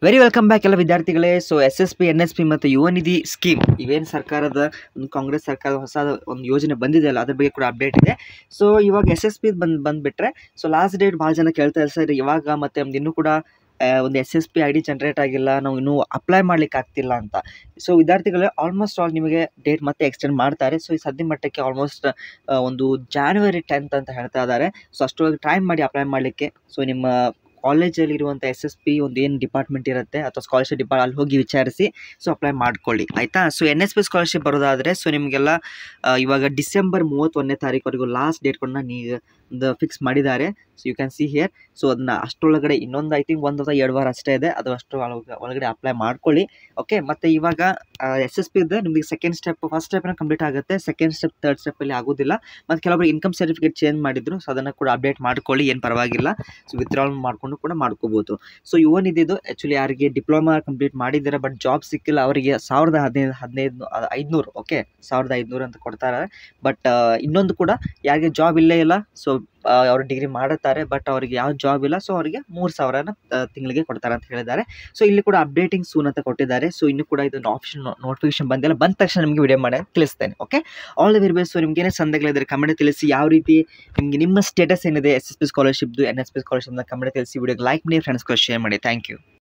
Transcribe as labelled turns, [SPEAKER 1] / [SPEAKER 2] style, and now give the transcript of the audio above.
[SPEAKER 1] Very welcome back ಎಲ್ಲ ವಿದ್ಯಾರ್ಥಿಗಳೇ. So SSP NSP ಮತ್ತು ಯುವ ನಿಧಿ ಸ್ಕೀಮ್ ಇವೇನು ಸರ್ಕಾರದ ಒಂದು ಕಾಂಗ್ರೆಸ್ ಸರ್ಕಾರದ ಹೊಸ ಒಂದು ಯೋಜನೆ ಬಂದಿದೆ ಅಲ್ಲ, ಅದ್ರ ಬಗ್ಗೆ ಕೂಡ ಅಪ್ಡೇಟ್ ಇದೆ. ಸೊ ಇವಾಗ SSP ಬಂದುಬಿಟ್ರೆ ಸೊ ಲಾಸ್ಟ್ ಡೇಟ್ ಭಾಳ ಜನ ಕೇಳ್ತಾ ಇದ್ದಾರೆ ಸರ್ ಇವಾಗ ಮತ್ತೆ ಒಂದು ಇನ್ನೂ ಕೂಡ ಒಂದು SSP ID ಜನರೇಟ್ ಆಗಿಲ್ಲ, ನಾವು ಇನ್ನೂ ಅಪ್ಲೈ ಮಾಡ್ಲಿಕ್ಕೆ ಆಗ್ತಿಲ್ಲ ಅಂತ. ಸೊ ವಿದ್ಯಾರ್ಥಿಗಳೇ ಆಲ್ಮೋಸ್ಟ್ ಆಲ್ ನಿಮಗೆ ಡೇಟ್ ಮತ್ತೆ ಎಕ್ಸ್ಟೆಂಡ್ ಮಾಡ್ತಾರೆ. ಸೊ ಈ ಸದ್ಯ ಮಟ್ಟಕ್ಕೆ ಆಲ್ಮೋಸ್ಟ್ ಒಂದು January 10th ಅಂತ ಹೇಳ್ತಾ ಇದ್ದಾರೆ. ಸೊ ಅಷ್ಟೊಳಗೆ ಟ್ರೈ ಮಾಡಿ ಅಪ್ಲೈ ಮಾಡಲಿಕ್ಕೆ. ಸೊ ನಿಮ್ಮ ಕಾಲೇಜಲ್ಲಿ ಇರುವಂಥ SSP ಒಂದು ಏನು ಡಿಪಾರ್ಟ್ಮೆಂಟ್ ಇರುತ್ತೆ ಅಥವಾ ಸ್ಕಾಲರ್ಶಿಪ್ ಡಿಪಾರ್ಟ್ ಅಲ್ಲಿ ಹೋಗಿ ವಿಚಾರಿಸಿ ಸೊ ಅಪ್ಲೈ ಮಾಡ್ಕೊಳ್ಳಿ ಆಯಿತಾ. ಸೊ NSP ಸ್ಕಾಲರ್ಶಿಪ್ ಬರೋದಾದರೆ ಸೊ ನಿಮಗೆಲ್ಲ ಇವಾಗ ಡಿಸೆಂಬರ್ 31ನೇ ತಾರೀಕುವರೆಗೂ ಲಾಸ್ಟ್ ಡೇಟ್ಗಳನ್ನ ಒಂದು ಫಿಕ್ಸ್ ಮಾಡಿದ್ದಾರೆ. So you can see here. So ಅದನ್ನ ಅಷ್ಟರೊಳಗಡೆ ಇನ್ನೊಂದು ಐ ಥಿಂಕ್ 1 ಅಥವಾ 2 ವಾರ ಅಷ್ಟೇ ಇದೆ, ಅದು ಅಷ್ಟು ಒಳಗಡೆ ಅಪ್ಲೈ ಮಾಡ್ಕೊಳ್ಳಿ. ಓಕೆ, ಮತ್ತು ಇವಾಗ SSP ಇದೆ ನಿಮಗೆ ಸೆಕೆಂಡ್ ಸ್ಟೆಪ್, ಫಸ್ಟ್ ಸ್ಟೆಪ್ನ ಕಂಪ್ಲೀಟ್ ಆಗುತ್ತೆ, ಸೆಕೆಂಡ್ ಸ್ಟೆಪ್ ಥರ್ಡ್ ಸ್ಟೆಪ್ಪಲ್ಲಿ ಆಗೋದಿಲ್ಲ. ಮತ್ತು ಕೆಲವೊಬ್ಬರು ಇನ್ಕಮ್ ಸರ್ಟಿಫಿಕೇಟ್ ಚೇಂಜ್ ಮಾಡಿದ್ರು, ಸೊ ಅದನ್ನು ಕೂಡ ಅಪ್ಡೇಟ್ ಮಾಡ್ಕೊಳ್ಳಿ, ಏನು ಪರವಾಗಿಲ್ಲ. ಸೊ ವಿತ್ಡ್ರಾಲ್ ಮಾಡ್ಕೊಂಡು ಕೂಡ ಮಾಡ್ಕೋಬೋದು. ಸೊ ಯುವ ನಿಧಿದು ಆ್ಯಕ್ಚುಲಿ ಯಾರಿಗೆ ಡಿಪ್ಲೊಮಾ ಕಂಪ್ಲೀಟ್ ಮಾಡಿದ್ದಾರೆ ಬಟ್ ಜಾಬ್ ಸಿಕ್ಕಿಲ್ಲ ಅವರಿಗೆ 1500 ಓಕೆ 1500 ಅಂತ ಕೊಡ್ತಾರೆ. ಬಟ್ ಇನ್ನೊಂದು ಕೂಡ ಯಾರಿಗೆ ಜಾಬ್ ಇಲ್ಲೇ ಇಲ್ಲ, ಸೊ ಅವರು ಡಿಗ್ರಿ ಮಾಡುತ್ತಾರೆ ಬಟ್ ಅವರಿಗೆ ಯಾವ ಜಾಬ್ ಇಲ್ಲ, ಸೊ ಅವರಿಗೆ 3000ನ ತಿಂಗಳಿಗೆ ಕೊಡ್ತಾರೆ ಅಂತ ಹೇಳಿದ್ದಾರೆ. ಸೊ ಇಲ್ಲಿ ಕೂಡ ಅಪ್ಡೇಟಿಂಗ್ ಸೂನ್ ಅಂತ ಕೊಟ್ಟಿದ್ದಾರೆ. ಸೊ ಇನ್ನೂ ಕೂಡ ಇದೊಂದು ಆಪ್ಷನ್ ನೋಟಿಫಿಕೇಶನ್ ಬಂದಿಲ್ಲ, ಬಂದ ತಕ್ಷಣ ನಿಮಗೆ ವಿಡಿಯೋ ಮಾಡಿ ತಿಳಿಸ್ತೇನೆ. Okay, all the very best. So ನಿಮ್ಗೇನೇ ಸಂದೇಹಗಳಿದ್ರೆ ಕಮೆಂಟ್ ತಿಳಿಸಿ, ಯಾವ ರೀತಿ ನಿಮಗೆ ನಿಮ್ಮ ಸ್ಟೇಟಸ್ ಏನಿದೆ SSP ಸ್ಕಾಲರ್ಶಿಪ್ದು NSP ಸ್ಕಾಲರ್ಶಿಪ್ನ ಕಮೆಂಟ್ ತಿಳಿಸಿ, ವಿಡಿಯೋಗೆ ಲೈಕ್ ಮಾಡಿ, ಫ್ರೆಂಡ್ಸ್ಗಳು ಶೇರ್ ಮಾಡಿ. Thank you.